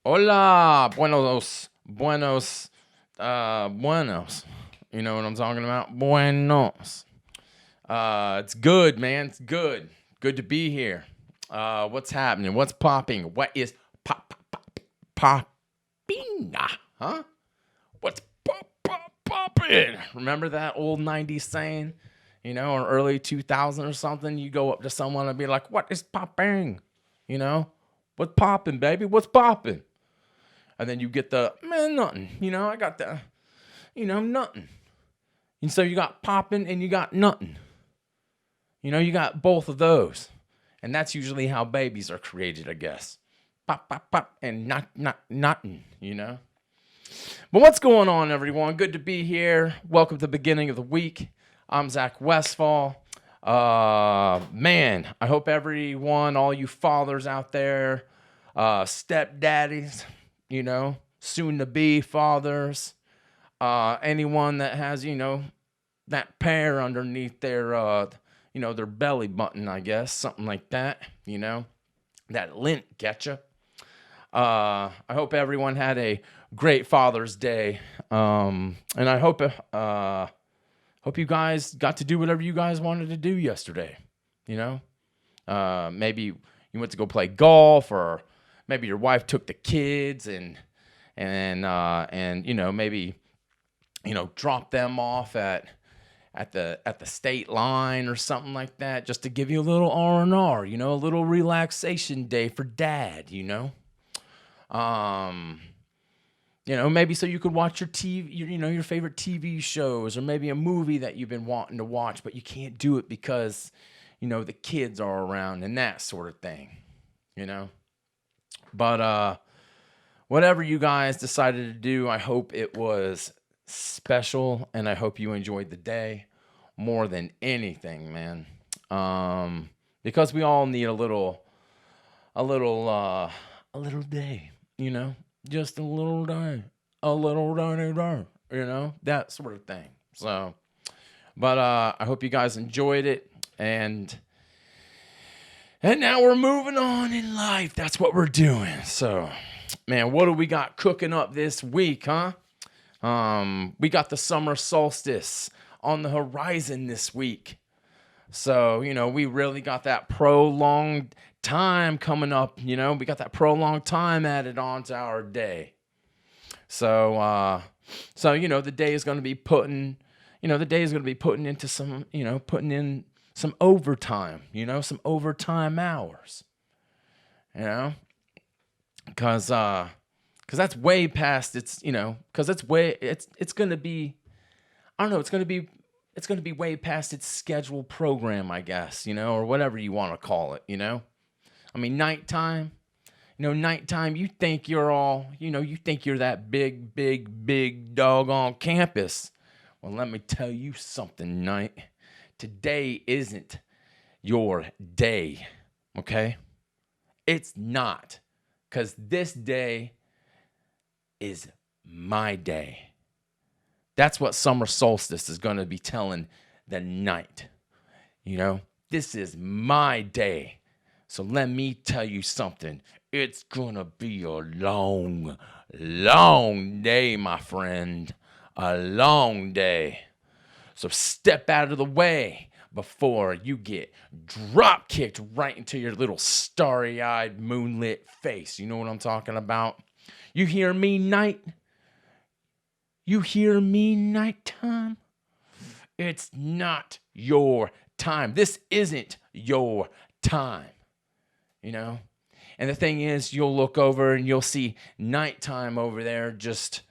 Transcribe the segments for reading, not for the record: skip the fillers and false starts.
Hola, buenos. You know what I'm talking about? Buenos. It's good, man. It's good. Good to be here. What's happening? What's popping? What is popping? Huh? What's popping? Remember that old 90s saying? Or early 2000 or something? You go up to someone and be like, what is popping? You know? What's popping, baby? What's popping? And then you get the, man, nothing. I got the, nothing. And so you got popping and you got nothing. You got both of those. And that's usually how babies are created, I guess. Pop, pop, pop, and nothing. But what's going on, everyone? Good to be here. Welcome to the beginning of the week. I'm Zach Westfall. Man, I hope everyone, all you fathers out there, stepdaddies, soon to be fathers, anyone that has, that pair underneath their belly button, I guess, something like that, that lint getcha. I hope everyone had a great Father's Day. And I hope you guys got to do whatever you guys wanted to do yesterday. Maybe you went to go play golf, or maybe your wife took the kids and maybe drop them off at the state line or something like that, just to give you a little R&R, a little relaxation day for dad, maybe so you could watch your TV, your favorite TV shows, or maybe a movie that you've been wanting to watch, but you can't do it because, the kids are around and that sort of thing, But whatever you guys decided to do, I hope it was special, and I hope you enjoyed the day more than anything, man. Because we all need a little day, just a little day, that sort of thing. So, but I hope you guys enjoyed it, and now we're moving on in life. That's what we're doing. So, man, what do we got cooking up this week, huh? We got the summer solstice on the horizon this week. So, we really got that prolonged time coming up, we got that prolonged time added onto our day. So, the day is going to be putting into some, putting in some overtime, some overtime hours, because that's way past it's, because it's going to be, I don't know, it's going to be way past its scheduled program, I guess, or whatever you want to call it, I mean, nighttime, you think you're all, you think you're that big dog on campus. Well, let me tell you something, night. Today isn't your day, okay? It's not, because this day is my day. That's what summer solstice is going to be telling the night. This is my day. So let me tell you something. It's going to be a long, long day, my friend. A long day. So step out of the way before you get drop kicked right into your little starry-eyed, moonlit face. You know what I'm talking about? You hear me, night? You hear me, nighttime? It's not your time. This isn't your time. And the thing is, you'll look over and you'll see nighttime over there just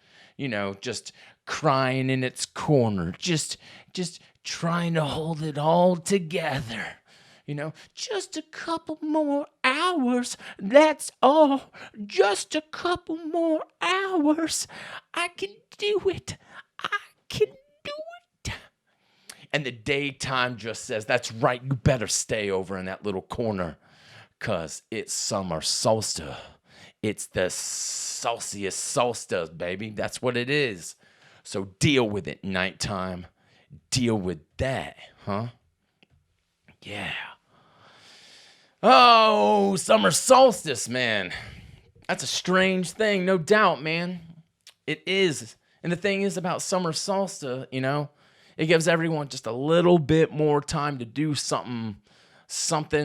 crying in its corner, just trying to hold it all together. Just a couple more hours, that's all. Just a couple more hours. I can do it. I can do it. And the daytime just says, that's right, you better stay over in that little corner, because it's summer solstice. It's the solstice, baby. That's what it is. So deal with it, nighttime. Deal with that, huh? Yeah. Oh, summer solstice, man. That's a strange thing, no doubt, man. It is. And the thing is about summer solstice, it gives everyone just a little bit more time to do something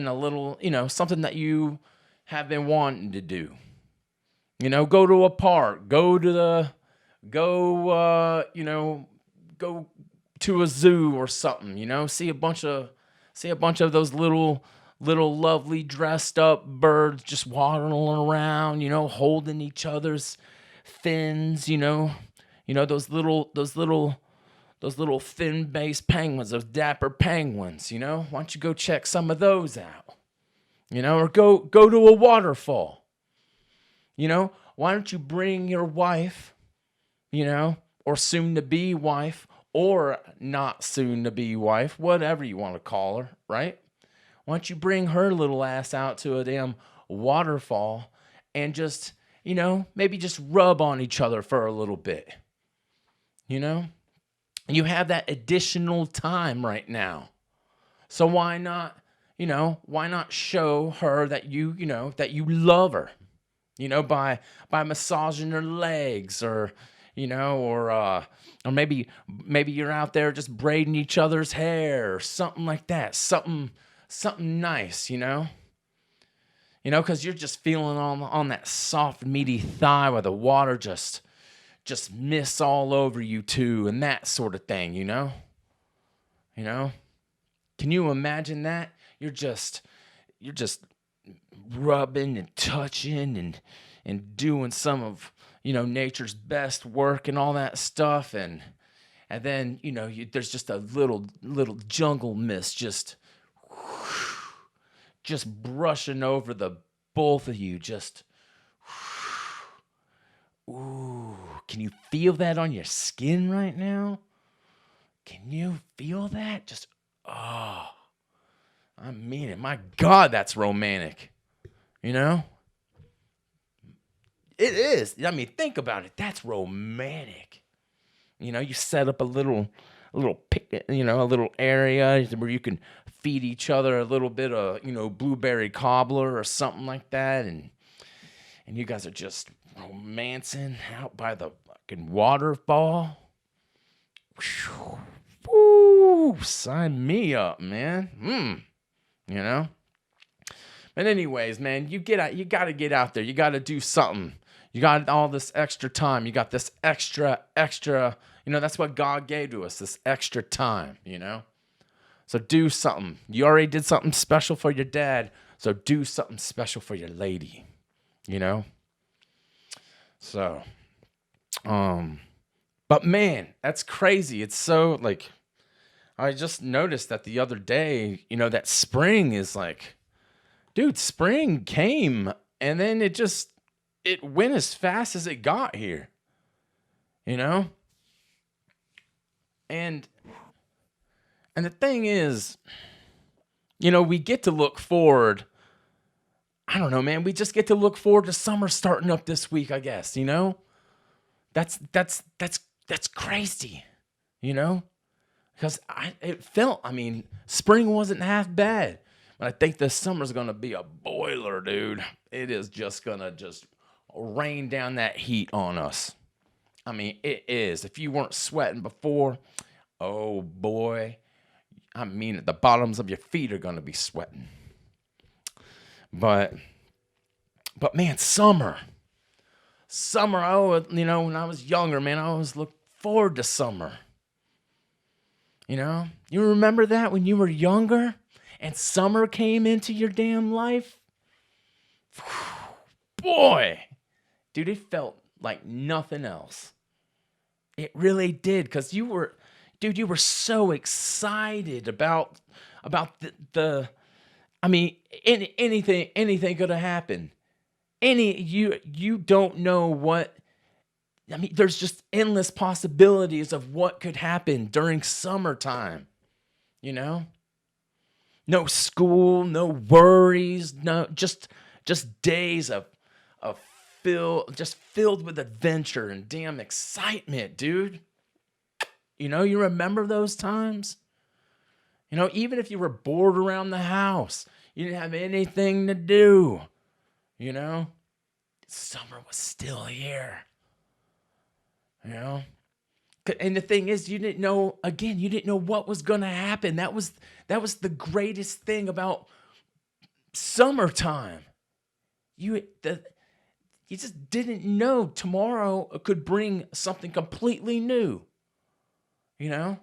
a little, something that you have been wanting to do. Go to a park, go to a zoo or something, see a bunch of those little lovely dressed up birds just waddling around, holding each other's fins, those little fin-based penguins, those dapper penguins, Why don't you go check some of those out? Or go to a waterfall. Why don't you bring your wife, or soon to be wife, or not soon to be wife, whatever you want to call her, right? Why don't you bring her little ass out to a damn waterfall and just, maybe just rub on each other for a little bit, You have that additional time right now. So why not show her that that you love her, by massaging her legs or maybe you're out there just braiding each other's hair or something like that. Something nice, because you're just feeling on that soft, meaty thigh where the water just mists all over you too, and that sort of thing, Can you imagine that? You're just rubbing and touching and doing some of nature's best work and all that stuff, and then there's just a little jungle mist just brushing over the both of you, ooh, can you feel that on your skin right now? Can you feel that? I mean it. My God, that's romantic. It is. I mean, think about it. That's romantic. You set up a little picnic, a little area where you can feed each other a little bit of, blueberry cobbler or something like that, and you guys are just romancing out by the fucking waterfall. Woo, sign me up, man. But anyways, man, you got to get out there. You got to do something. You got all this extra time. You got this extra, that's what God gave to us, this extra time, So do something. You already did something special for your dad, so do something special for your lady, So, but man, that's crazy. It's so I just noticed that the other day, that spring is dude, spring came and then it went as fast as it got here, And the thing is, we get to look forward. I don't know, man. We just get to look forward to summer starting up this week, I guess, That's crazy, Because spring wasn't half bad. But I think this summer's going to be a boiler, dude. It is just going to rain down that heat on us. It is. If you weren't sweating before, oh boy, the bottoms of your feet are going to be sweating. But man, summer, when I was younger, man, I always looked forward to summer. You remember that when you were younger and summer came into your damn life? Boy, dude, it felt like nothing else. It really did, because you were so excited about anything could have happened. You don't know what. There's just endless possibilities of what could happen during summertime. No school, no worries, no just days of filled with adventure and damn excitement, dude. You remember those times? Even if you were bored around the house, you didn't have anything to do, summer was still here, you know? And the thing is, you didn't know, again, you didn't know what was going to happen. That was the greatest thing about summertime. You the you just didn't know tomorrow could bring something completely new, you know?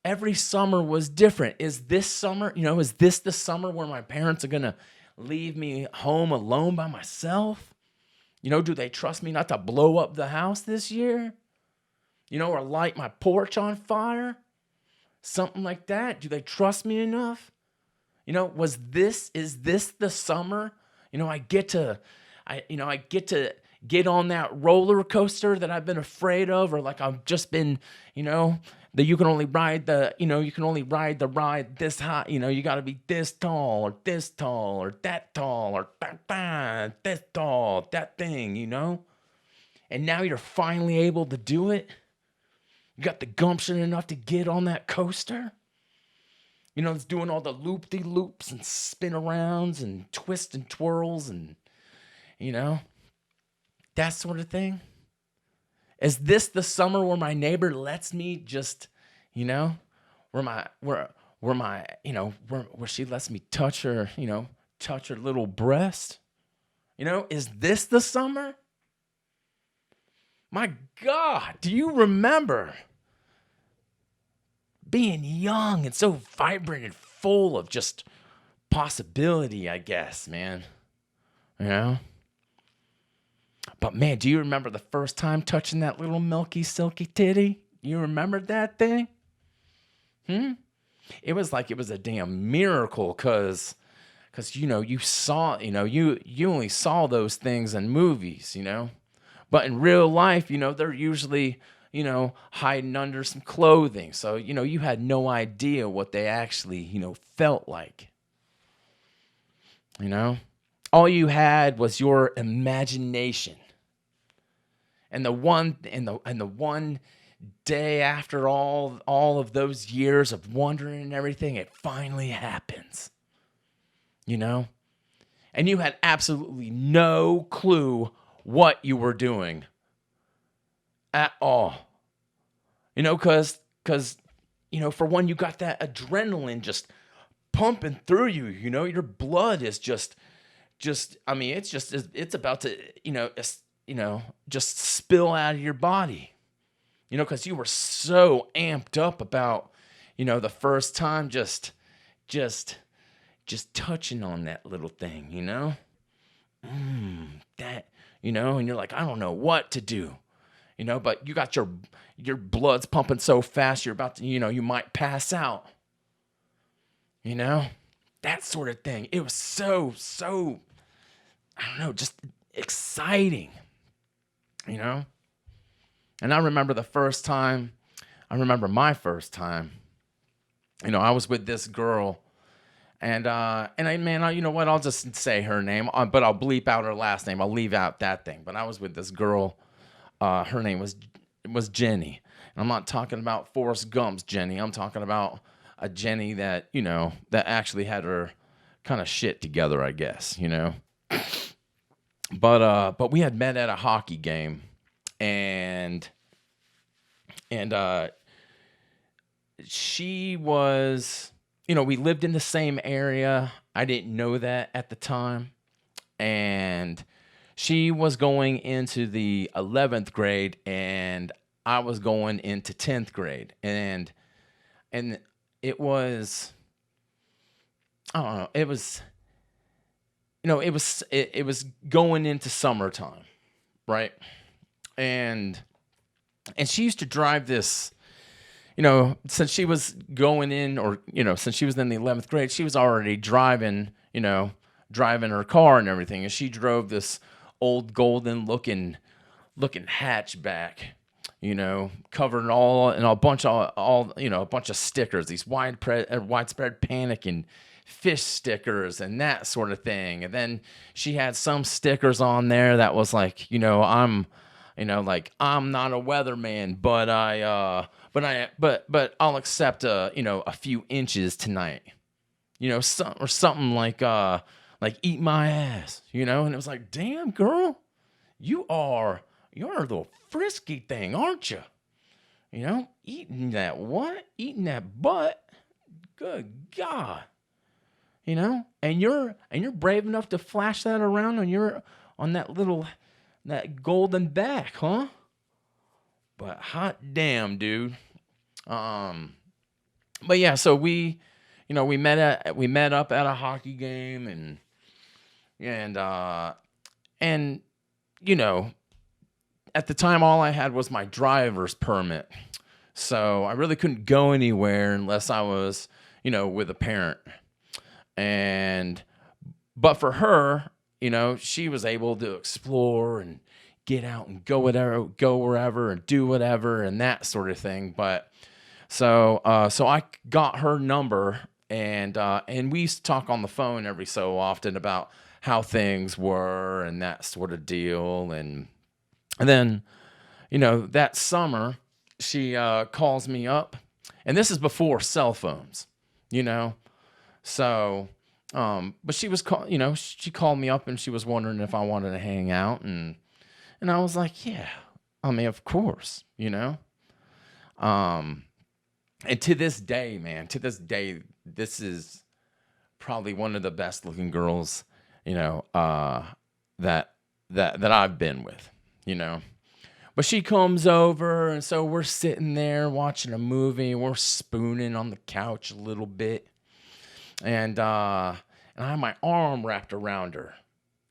Every summer was different. Is this summer, is this the summer where my parents are going to leave me home alone by myself? Do they trust me not to blow up the house this year? Or light my porch on fire? Something like that. Do they trust me enough? Is this the summer? I get to get on that roller coaster that I've been afraid of, or like I've just been, that you can only ride the ride this high, you got to be this tall or that tall or this tall, that thing. And now you're finally able to do it. You got the gumption enough to get on that coaster. It's doing all the loop-de-loops and spin-arounds and twists and twirls and, that sort of thing. Is this the summer where my neighbor lets me just, where she lets me touch her little breast? Is this the summer? My God, do you remember being young and so vibrant and full of just possibility, I guess, man? But man, do you remember the first time touching that little milky, silky titty? You remember that thing? It was like it was a damn miracle, cause you saw, you only saw those things in movies, But in real life, they're usually, hiding under some clothing. So, you had no idea what they actually, felt like. All you had was your imagination. And the one day after all of those years of wondering and everything, it finally happens. And you had absolutely no clue what you were doing at all. Because for one, you got that adrenaline just pumping through you. Your blood is just it's about to just spill out of your body. Because you were so amped up about the first time just touching on that little thing. That, and you're like, I don't know what to do, but you got your blood's pumping so fast, you're about to, you might pass out, that sort of thing. It was so, I don't know, just exciting, And I remember my first time, I was with this girl. And you know what? I'll just say her name, but I'll bleep out her last name. I'll leave out that thing. But I was with this girl. Her name was Jenny. And I'm not talking about Forrest Gump's Jenny. I'm talking about a Jenny that that actually had her kind of shit together, I guess. But we had met at a hockey game, and she was. We lived in the same area. I didn't know that at the time. And she was going into the 11th grade, and I was going into 10th grade. And it was, I don't know, it was going into summertime, right? And she used to drive this, since she was going in, or, since she was in the 11th grade, she was already driving her car and everything. And she drove this old golden looking hatchback, covered all in a bunch of stickers, these widespread panic and fish stickers and that sort of thing. And then she had some stickers on there that was like, I'm not a weatherman, but I'll accept a few inches tonight. Something like like eat my ass, you know? And it was like, damn, girl, you're a little frisky thing, aren't you? You know, eating that what? Eating that butt? Good God. You know? And you're brave enough to flash that around on that golden back, huh? But hot damn, dude. Um but yeah, so we met up at a hockey game and and you know, at the time all I had was my driver's permit. So I really couldn't go anywhere unless I was, with a parent. And but for her, she was able to explore and get out and go wherever and do whatever and that sort of thing. But so I got her number and we used to talk on the phone every so often about how things were and that sort of deal. And then, that summer she calls me up, and this is before cell phones, you know. So, but she called me up and she was wondering if I wanted to hang out, and I was like, yeah, I mean, of course, And to this day, man, this is probably one of the best looking girls, that I've been with, you know. But she comes over, and so we're sitting there watching a movie. We're spooning on the couch a little bit, and I have my arm wrapped around her.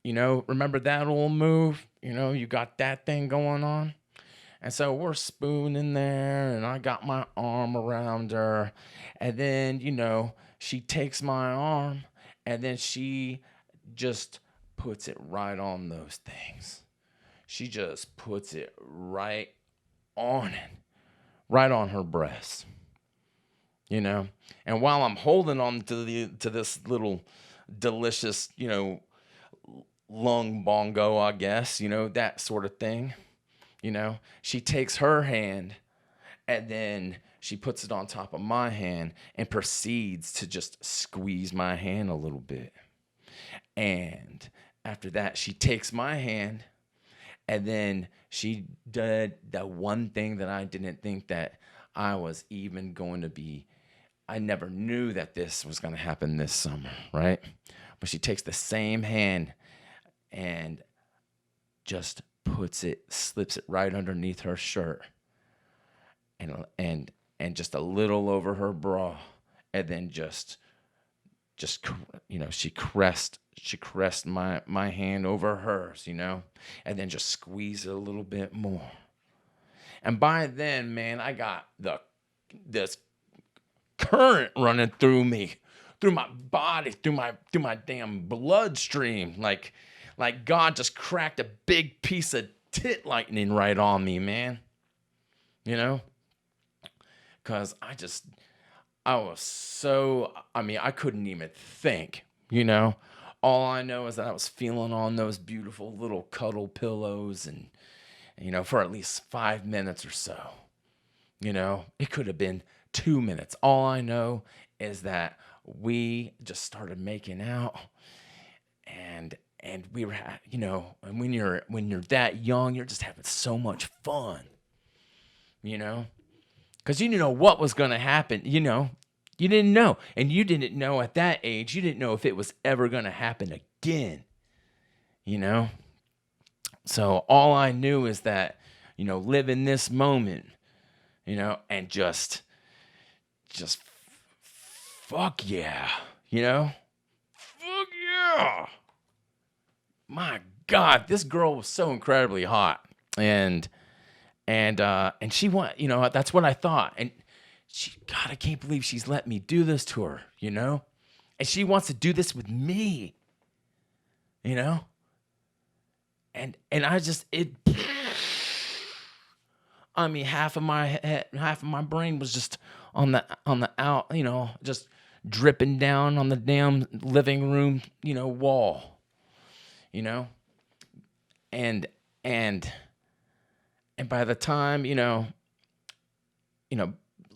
Remember that old move? You got that thing going on. And so we're spooning there, and I got my arm around her. And then, she takes my arm, and then she just puts it right on those things. She just puts it right on it, right on her breast, And while I'm holding on to this little delicious, lung bongo, I guess, that sort of thing. She takes her hand and then she puts it on top of my hand and proceeds to just squeeze my hand a little bit. And after that, she takes my hand and then she did the one thing that I didn't think that I was even going to be. I never knew that this was going to happen this summer, right? But she takes the same hand and just slips it right underneath her shirt and just a little over her bra, and then just she caressed my hand over hers, and then just squeezed it a little bit more. And by then, man, I got this current running through me, through my body, through my damn bloodstream, like God just cracked a big piece of tit lightning right on me, man. Because I couldn't even think, All I know is that I was feeling on those beautiful little cuddle pillows and, for at least 5 minutes or so. It could have been 2 minutes. All I know is that we just started making out and we were, and when you're that young, you're just having so much fun, because you didn't know what was going to happen, you didn't know, and you didn't know at that age, you didn't know if it was ever going to happen again, So all I knew is that, live in this moment, and just fuck yeah, fuck yeah. My God, this girl was so incredibly hot, and she went, that's what I thought, and God, I can't believe she's let me do this to her, and she wants to do this with me, and I just half of my head, half of my brain was just on the out, just dripping down on the damn living room, wall. And by the time,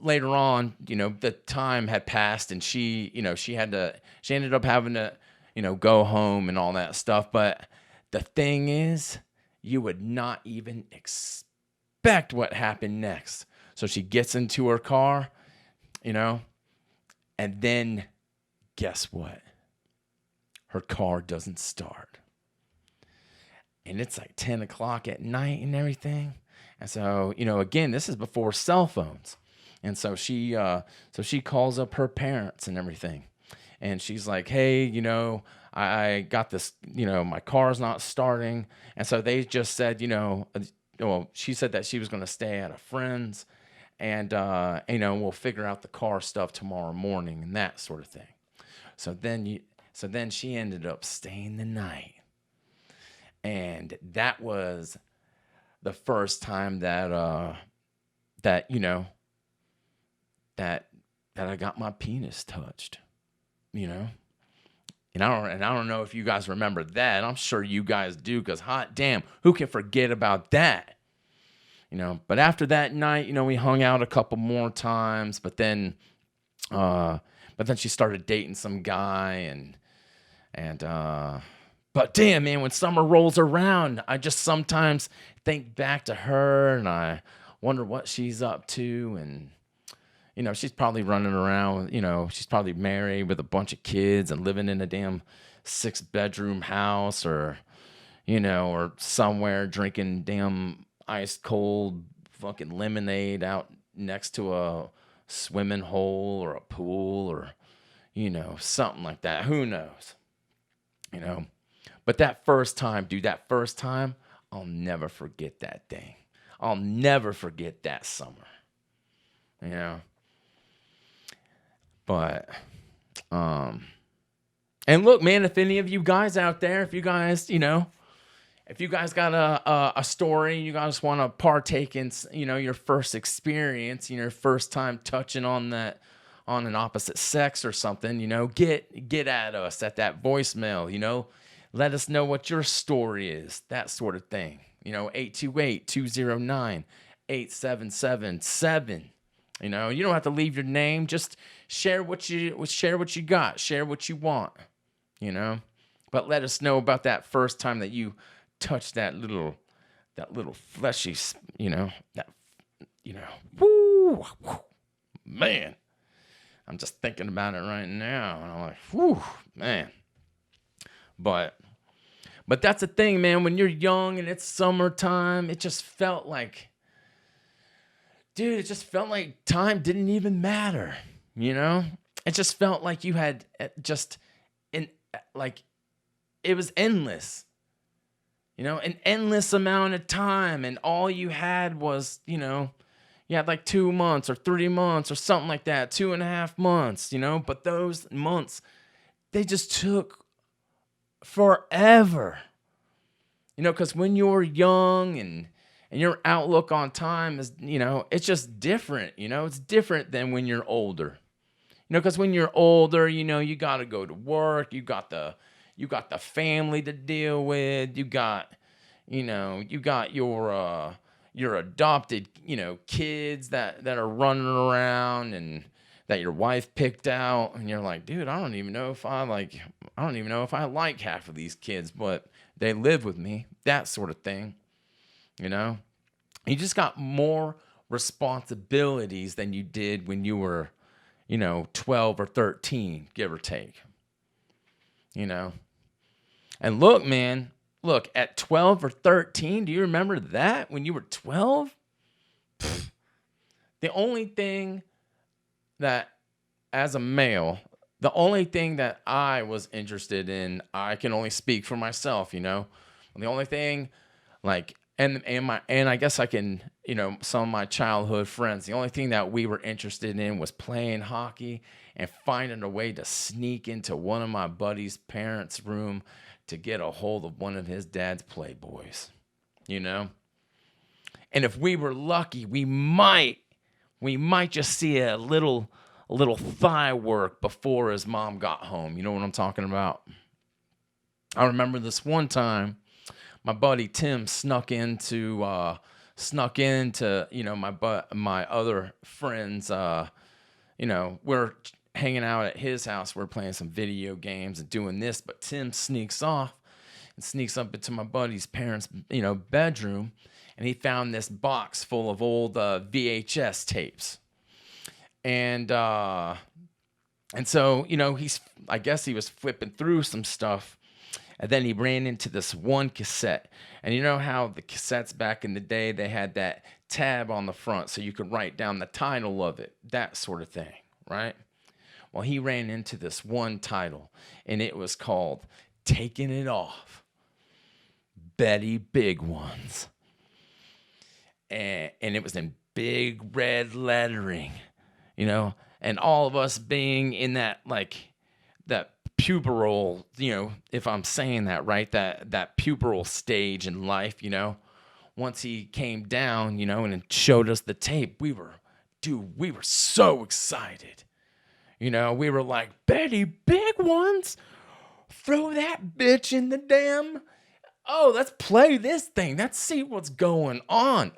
later on, the time had passed and she ended up having to, go home and all that stuff. But the thing is, you would not even expect what happened next. So she gets into her car, and then guess what? Her car doesn't start. And it's like 10 o'clock at night and everything. And so, again, this is before cell phones. And so she calls up her parents and everything. And she's like, hey, I got this, my car's not starting. And so they just said, she said that she was going to stay at a friend's and, we'll figure out the car stuff tomorrow morning and that sort of thing. So then she ended up staying the night. And that was the first time that I got my penis touched, And I don't know if you guys remember that. I'm sure you guys do, because hot damn, who can forget about that? But after that night, we hung out a couple more times, but then she started dating some guy but damn, man, when summer rolls around, I just sometimes think back to her and I wonder what she's up to. And, she's probably running around, she's probably married with a bunch of kids and living in a damn 6-bedroom house or somewhere drinking damn ice cold fucking lemonade out next to a swimming hole or a pool or, something like that. Who knows? But that first time, I'll never forget that thing. I'll never forget that summer. But, and look, man, if any of you guys out there, if you guys got a story, you guys want to partake in, your first experience, your first time touching on an opposite sex or something, get at us at that voicemail, let us know what your story is, that sort of thing. 828-209-8777. You don't have to leave your name. Just share what you got. Share what you want. But let us know about that first time that you touched that little fleshy, woo, man. I'm just thinking about it right now, and I'm like, whew, man. But that's the thing, man. When you're young and it's summertime, it just felt like, dude, it just felt like time didn't even matter, It just felt like you had it was endless, an endless amount of time. And all you had was, you had like 2 months or 3 months or something like that, 2.5 months, But those months, they just took forever, because when you're young and your outlook on time is, it's just different, it's different than when you're older, because when you're older, you got to go to work, you got the family to deal with, you got your adopted, kids that are running around and that your wife picked out, and you're like, dude, I don't even know if I like half of these kids, but they live with me, that sort of thing, You just got more responsibilities than you did when you were, 12 or 13, give or take, And look, man, at 12 or 13, do you remember that when you were 12? The only thing that, as a male, the only thing that I was interested in, I can only speak for myself, The only thing, and I guess I can, some of my childhood friends, the only thing that we were interested in was playing hockey and finding a way to sneak into one of my buddy's parents' room to get a hold of one of his dad's Playboys, And if we were lucky, we might just see a little thigh work before his mom got home. You know what I'm talking about? I remember this one time, my buddy Tim snuck into my other friends. We're hanging out at his house. We're playing some video games and doing this, but Tim sneaks off and sneaks up into my buddy's parents', bedroom, and he found this box full of old VHS tapes. And so, I guess he was flipping through some stuff, and then he ran into this one cassette. And you know how the cassettes back in the day, they had that tab on the front so you could write down the title of it, that sort of thing, right? Well, he ran into this one title, and it was called Taking It Off, Betty Big Ones. And it was in big red lettering, and all of us being in that, that puberal, if I'm saying that right, that puberal stage in life, once he came down, and showed us the tape, we were so excited. We were like, Betty Big Ones, throw that bitch in the damn, let's play this thing. Let's see what's going on.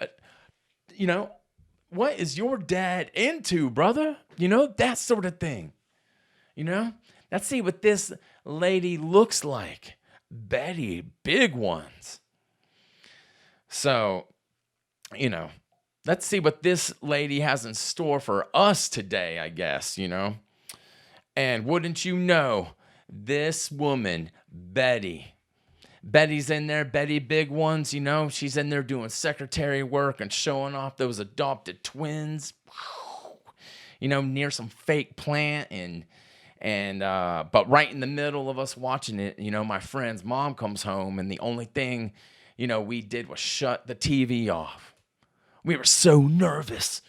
What is your dad into, brother? That sort of thing. Let's see what this lady looks like. Betty Big Ones. So, let's see what this lady has in store for us today, I guess, And wouldn't you know, this woman, Betty's in there, Betty Big Ones, she's in there doing secretary work and showing off those adopted twins, near some fake plant and but right in the middle of us watching it, my friend's mom comes home, and the only thing, we did was shut the TV off. We were so nervous,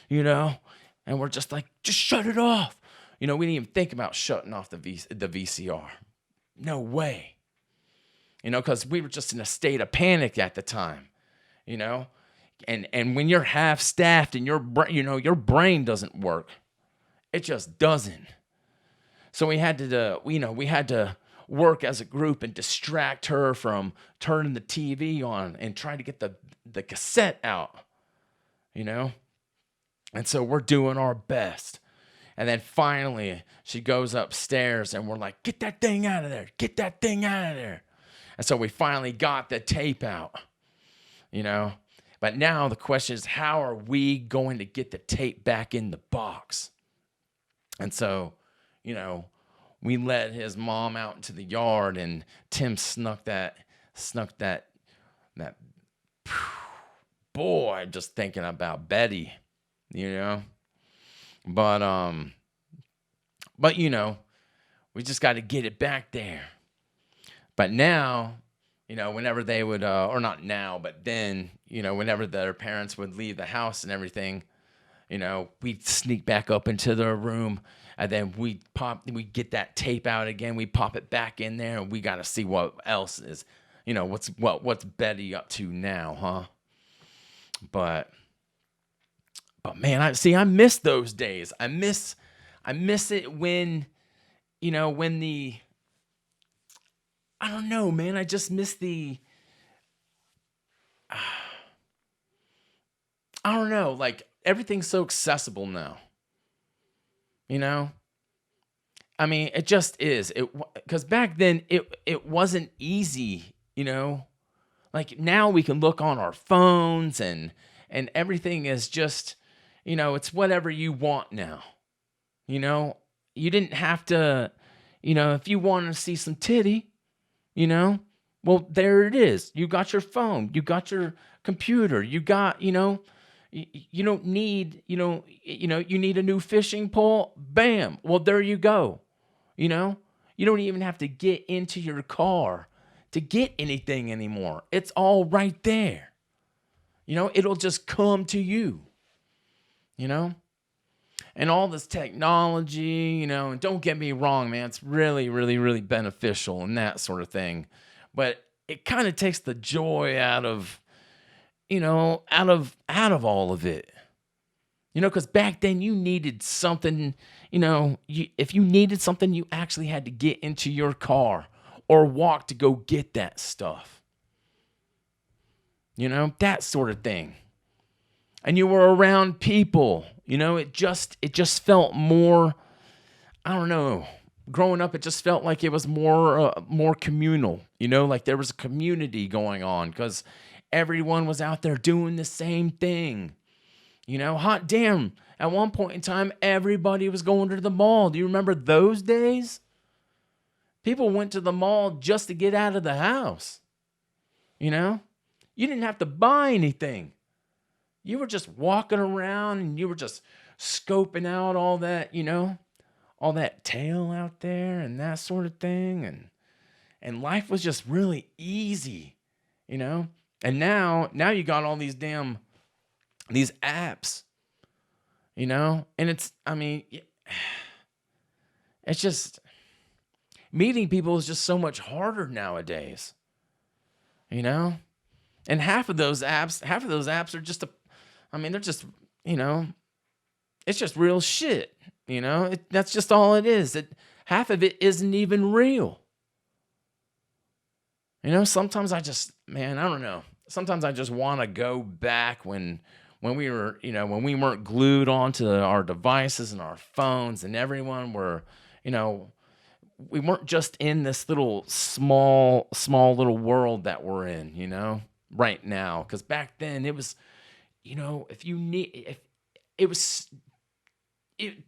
and we're just like, just shut it off. We didn't even think about shutting off the VCR. No way. Because we were just in a state of panic at the time, and when you're half-staffed and your brain doesn't work, it just doesn't. So we had to work as a group and distract her from turning the TV on and try to get the cassette out, And so we're doing our best. And then finally she goes upstairs and we're like, get that thing out of there. Get that thing out of there. And so we finally got the tape out, But now the question is, how are we going to get the tape back in the box? And so, we let his mom out into the yard, and Tim snuck that. Boy, just thinking about Betty, But we just got to get it back there. But now, whenever they would, or not now, but then, whenever their parents would leave the house and everything, we'd sneak back up into their room, and then we get that tape out again. We pop it back in there, and we got to see what else is, what's Betty up to now, huh? But man, I miss those days. I miss it when, when I don't know, man. I just miss I don't know, everything's so accessible now. I mean, it just is. Because back then it wasn't easy, now we can look on our phones and everything is just, it's whatever you want now. You didn't have to, if you want to see some titty, well, there it is. You got your phone, you got your computer, you got, you don't need, you need a new fishing pole. Bam. Well, there you go. You don't even have to get into your car to get anything anymore. It's all right there. It'll just come to you, and all this technology, and don't get me wrong, man, it's really, really, really beneficial and that sort of thing. But it kind of takes the joy out of all of it. Because back then you needed something, if you needed something, you actually had to get into your car or walk to go get that stuff. That sort of thing. And you were around people, it just felt more, I don't know. Growing up, it just felt like it was more communal. Like there was a community going on because everyone was out there doing the same thing. Hot damn. At one point in time, everybody was going to the mall. Do you remember those days? People went to the mall just to get out of the house. You didn't have to buy anything. You were just walking around and you were just scoping out all that, all that tail out there and that sort of thing. And life was just really easy, And now you got all these apps, and it's just meeting people is just so much harder nowadays, And half of those apps are just they're just, it's just real shit, that's just all it is. Half of it isn't even real. Sometimes I don't know. Sometimes I just want to go back when we were, when we weren't glued onto our devices and our phones and everyone were, we weren't just in this little small little world that we're in, right now. Because back then it was,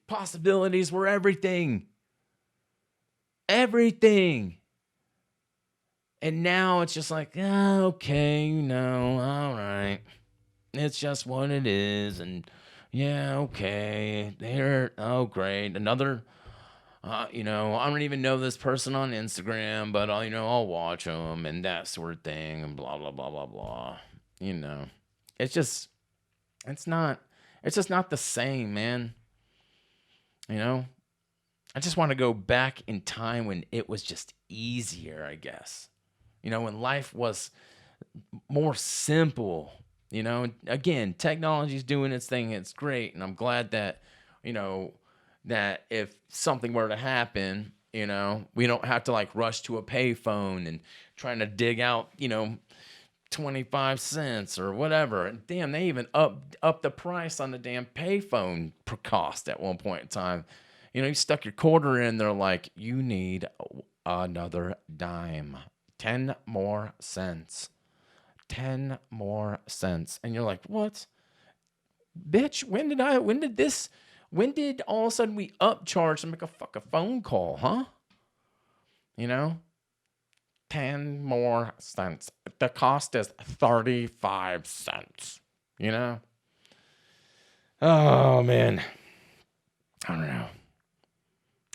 possibilities were everything. Everything. And now it's just like, okay, all right. It's just what it is. And yeah, okay. Great. Another, I don't even know this person on Instagram, but I'll watch them and that sort of thing and blah, blah, blah, blah, blah. It's just not the same, man. I just want to go back in time when it was just easier, I guess. When life was more simple, again, technology's doing its thing. It's great. And I'm glad that, that if something were to happen, we don't have to like rush to a payphone and trying to dig out, 25 cents or whatever. And damn, they even up the price on the damn payphone per cost at one point in time. You stuck your quarter in, they're like, you need another dime. 10 more cents. 10 more cents. And you're like, what? Bitch, when did all of a sudden we upcharge to make a fucking phone call, huh? 10 more cents. The cost is 35 cents, Oh, man. I don't know.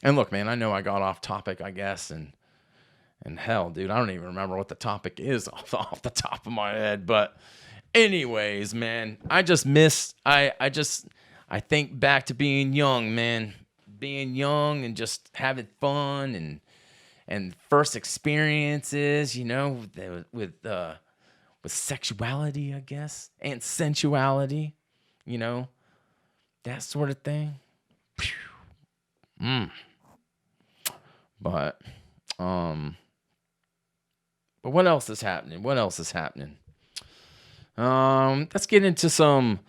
And look, man, I know I got off topic, I guess, and hell, dude, I don't even remember what the topic is off the top of my head. But anyways, man, I think back to being young, man. Being young and just having fun and first experiences, with sexuality, I guess, and sensuality, that sort of thing. But what else is happening? Let's get into some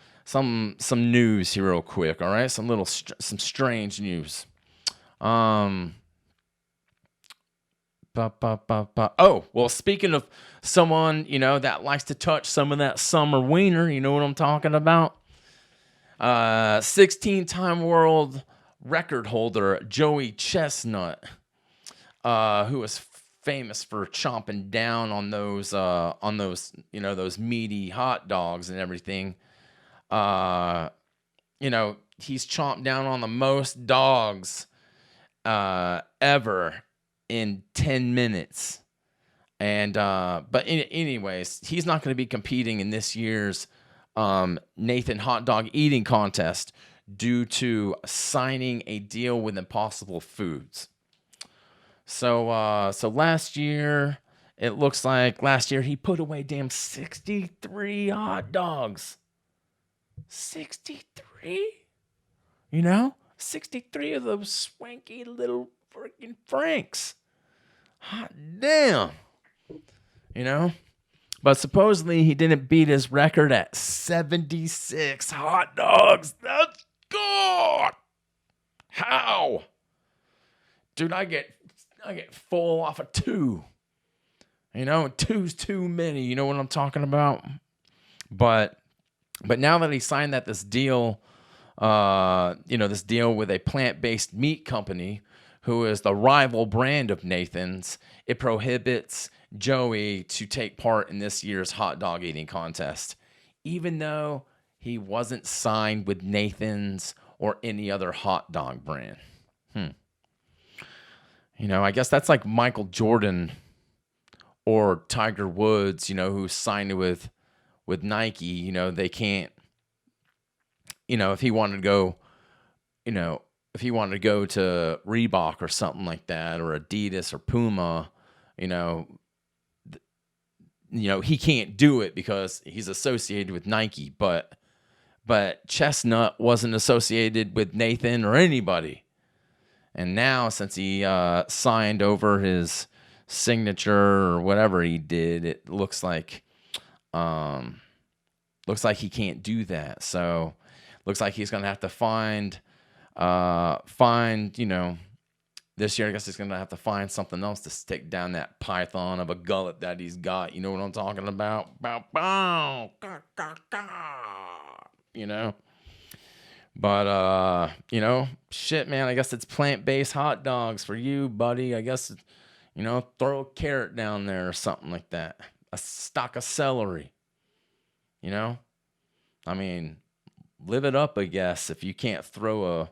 news here real quick. All right, some strange news. Oh, well, speaking of someone that likes to touch some of that summer wiener, you know what I'm talking about? 16-time world record holder Joey Chestnut, who was famous for chomping down on those those meaty hot dogs and everything. He's chomped down on the most dogs ever in 10 minutes. And anyways, he's not going to be competing in this year's Nathan hot dog eating contest due to signing a deal with Impossible Foods. So last year, it looks like he put away damn 63 hot dogs. 63? 63 of those swanky little freaking Franks. Hot damn. But supposedly he didn't beat his record at 76 hot dogs. That's good. How? Dude, I get full off of two. Two's too many. You know what I'm talking about? But now that he signed this deal, this deal with a plant-based meat company who is the rival brand of Nathan's, it prohibits Joey to take part in this year's hot dog eating contest, even though he wasn't signed with Nathan's or any other hot dog brand. I guess that's like Michael Jordan or Tiger Woods, who signed with Nike. They can't, if he wanted to go, if he wanted to go to Reebok or something like that, or Adidas or Puma, he can't do it because he's associated with Nike. But Chestnut wasn't associated with Nathan or anybody. And now, since he signed over his signature or whatever he did, it looks like he can't do that. So, looks like he's gonna have to find this year. I guess he's gonna have to find something else to stick down that python of a gullet that he's got. You know what I'm talking about? Bow, bow, gah, gah, gah. But shit, man, I guess it's plant-based hot dogs for you, buddy. I guess, throw a carrot down there or something like that. A stalk of celery. I mean, live it up, I guess, if you can't throw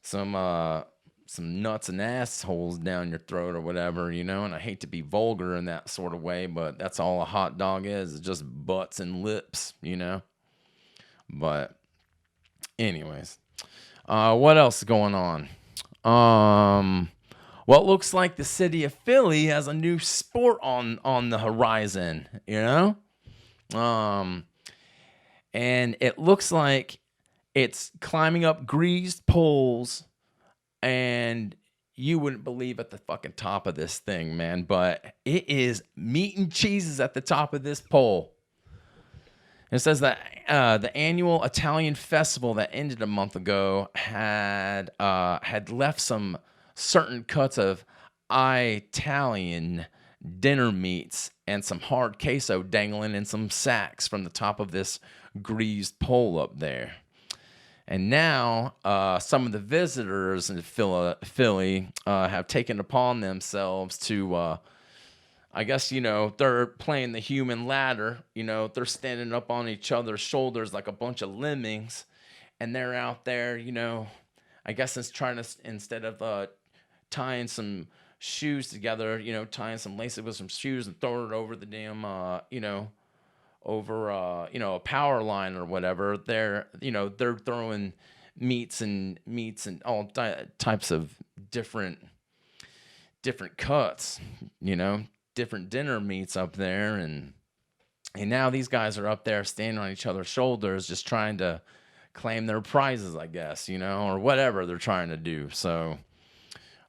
some nuts and assholes down your throat or whatever, and I hate to be vulgar in that sort of way, but that's all a hot dog is. It's just butts and lips, But anyways, what else is going on? Well, it looks like the city of Philly has a new sport on the horizon, and it looks like it's climbing up greased poles, and you wouldn't believe at the fucking top of this thing, man, but it is meat and cheeses at the top of this pole. It says that the annual Italian festival that ended a month ago had left some certain cuts of Italian dinner meats and some hard queso dangling in some sacks from the top of this greased pole up there. And now some of the visitors in Philly have taken upon themselves to... I guess, they're playing the human ladder. They're standing up on each other's shoulders like a bunch of lemmings. And they're out there, I guess it's trying to, instead of tying some shoes together, tying some laces with some shoes and throwing it over the damn, over, a power line or whatever. They're throwing meats and all types of different cuts, different dinner meats up there, and now these guys are up there standing on each other's shoulders just trying to claim their prizes, I guess, or whatever they're trying to do. So,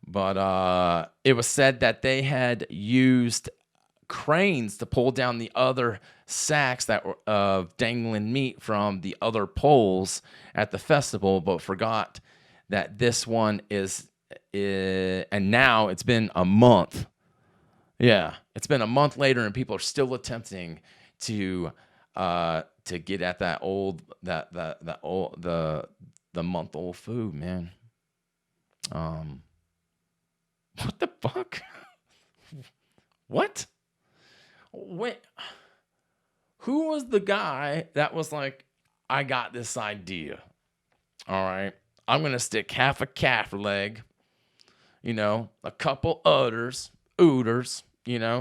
but it was said that they had used cranes to pull down the other sacks that were of dangling meat from the other poles at the festival, but forgot that this one is and now it's been a month. Yeah, it's been a month later, and people are still attempting to get at the month old food, man. What the fuck? What? Wait, who was the guy that was like, I got this idea. All right, I'm gonna stick half a calf leg, a couple ooters,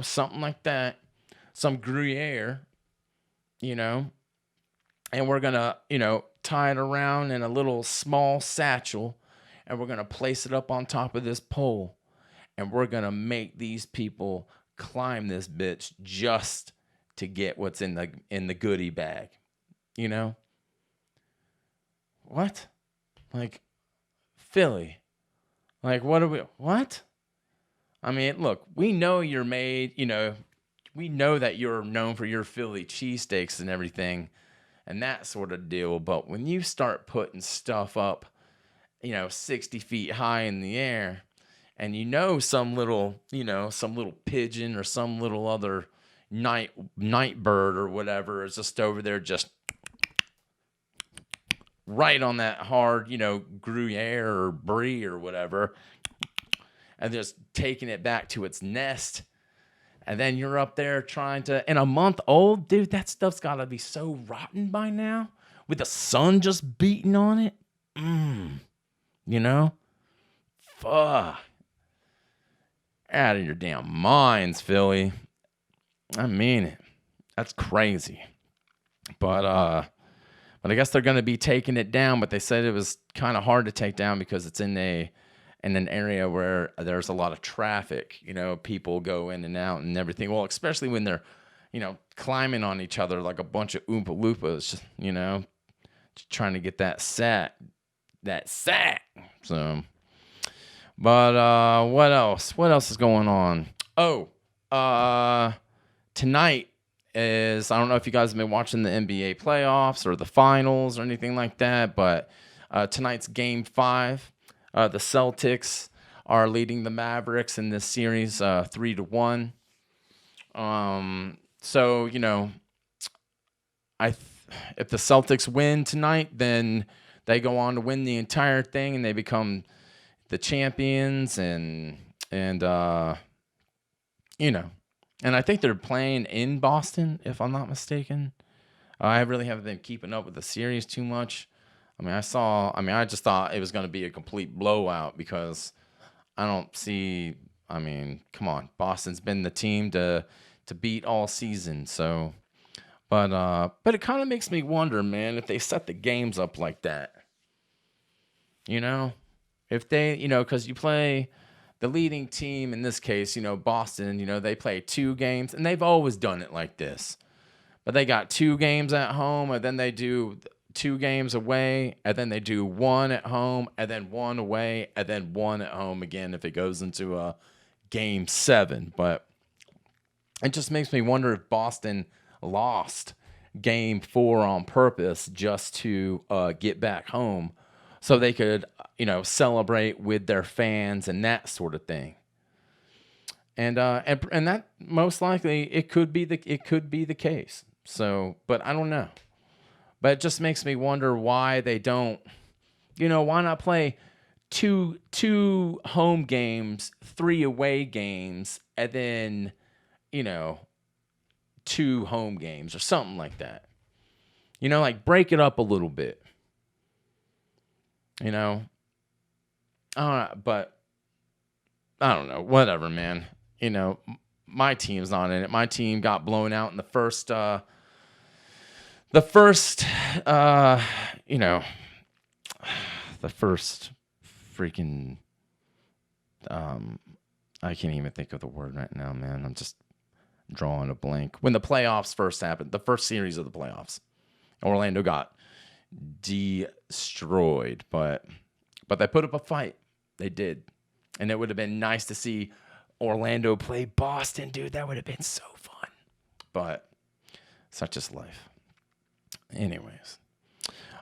something like that, some Gruyere, and we're gonna, tie it around in a little small satchel, and we're gonna place it up on top of this pole, and we're gonna make these people climb this bitch just to get what's in the goodie bag, What? Like, Philly. Like, what? I mean, look, we know you're made, we know that you're known for your Philly cheesesteaks and everything and that sort of deal. But when you start putting stuff up 60 feet high in the air, and some little pigeon or some little other night bird or whatever is just over there, just right on that hard, Gruyere or brie or whatever, and just taking it back to its nest. And then you're up there trying to, and a month old, dude, that stuff's got to be so rotten by now with the sun just beating on it. You know? Fuck. Out of your damn minds, Philly. I mean it. That's crazy. But I guess they're going to be taking it down, but they said it was kind of hard to take down because it's in an area where there's a lot of traffic, people go in and out and everything. Well, especially when they're, climbing on each other like a bunch of Oompa Loompas, just trying to get that sack. So, but what else? What else is going on? Oh, tonight is, I don't know if you guys have been watching the NBA playoffs or the finals or anything like that, but tonight's game 5. The Celtics are leading the Mavericks in this series 3-1. So, if the Celtics win tonight, then they go on to win the entire thing and they become the champions and I think they're playing in Boston, if I'm not mistaken. I really haven't been keeping up with the series too much. I just thought it was going to be a complete blowout because I don't see, come on. Boston's been the team to beat all season. So, but it kind of makes me wonder, man, if they set the games up like that, if they, because you play the leading team in this case, Boston, they play 2 games and they've always done it like this, but they got 2 games at home and then they do 2 games away, and then they do 1 at home, and then 1 away, and then 1 at home again if it goes into a game 7. But it just makes me wonder if Boston lost game 4 on purpose just to get back home so they could, celebrate with their fans and that sort of thing. And that most likely it could be the case. So, but I don't know. But it just makes me wonder why they don't, why not play two home games, 3 away games, and then, 2 home games or something like that. Like break it up a little bit. But I don't know. Whatever, man. My team's not in it. My team got blown out in the first freaking, I can't even think of the word right now, man. I'm just drawing a blank. When the playoffs first happened, the first series of the playoffs, Orlando got destroyed, but they put up a fight. They did. And it would have been nice to see Orlando play Boston, dude. That would have been so fun. But such is life. Anyways,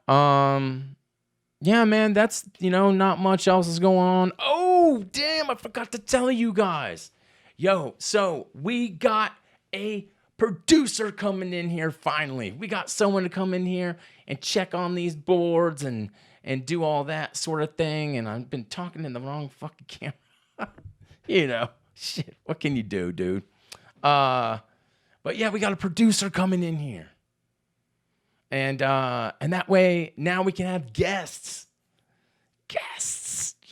yeah, man, that's, not much else is going on. Oh, damn, I forgot to tell you guys. Yo, so we got a producer coming in here finally. We got someone to come in here and check on these boards and do all that sort of thing. And I've been talking in the wrong fucking camera. Shit, what can you do, dude? But yeah, we got a producer coming in here. And that way, now we can have guests.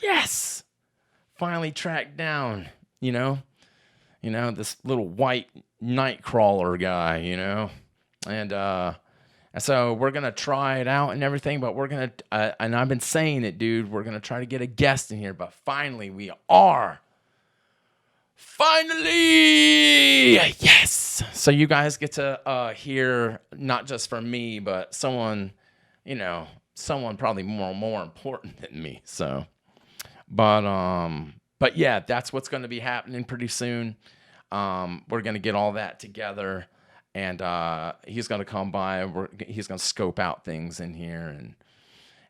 Yes. Finally tracked down, this little white night crawler guy, And so we're going to try it out and everything, but we're going to, and I've been saying it, dude, we're going to try to get a guest in here, but finally we are. Finally! Yes! So you guys get to hear not just from me, but someone probably more important than me. So, but yeah, that's what's going to be happening pretty soon. We're going to get all that together, and he's going to come by. He's going to scope out things in here,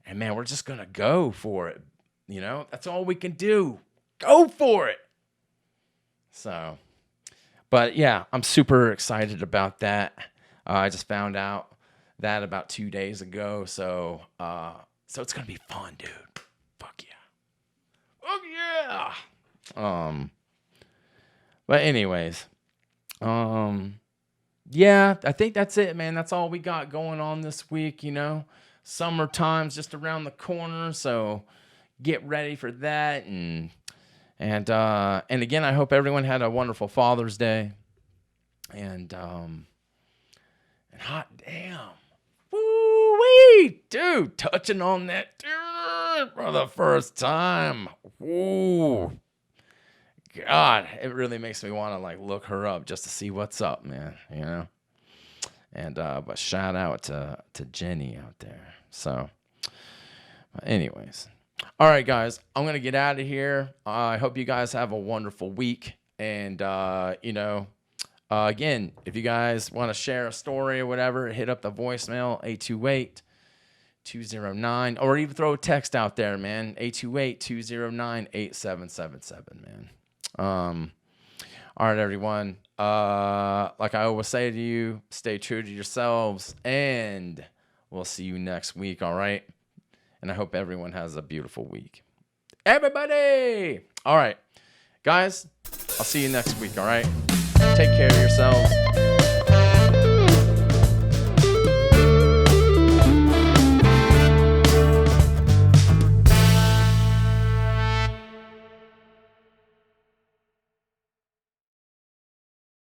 And man, we're just going to go for it. You know, that's all we can do. Go for it. So, but yeah, I'm super excited about that. I just found out that about 2 days ago. So it's going to be fun, dude. Fuck yeah. Fuck yeah. But anyways, yeah, I think that's it, man. That's all we got going on this week, you know. Summertime's just around the corner, so get ready for that. And again, I hope everyone had a wonderful Father's Day. And hot damn. Woo-wee, dude, touching on that for the first time. Ooh. God, it really makes me want to like look her up just to see what's up, man, you know. And but shout out to Jenny out there. So anyways, all right guys, I'm gonna get out of here. I hope you guys have a wonderful week. And you know, again, if you guys want to share a story or whatever, hit up the voicemail 828-209, or even throw a text out there, man. 828-209-8777, man. All right, everyone. Like I always say to you, stay true to yourselves, and we'll see you next week. All right. And I hope everyone has a beautiful week. Everybody. All right, guys, I'll see you next week. All right. Take care of yourselves.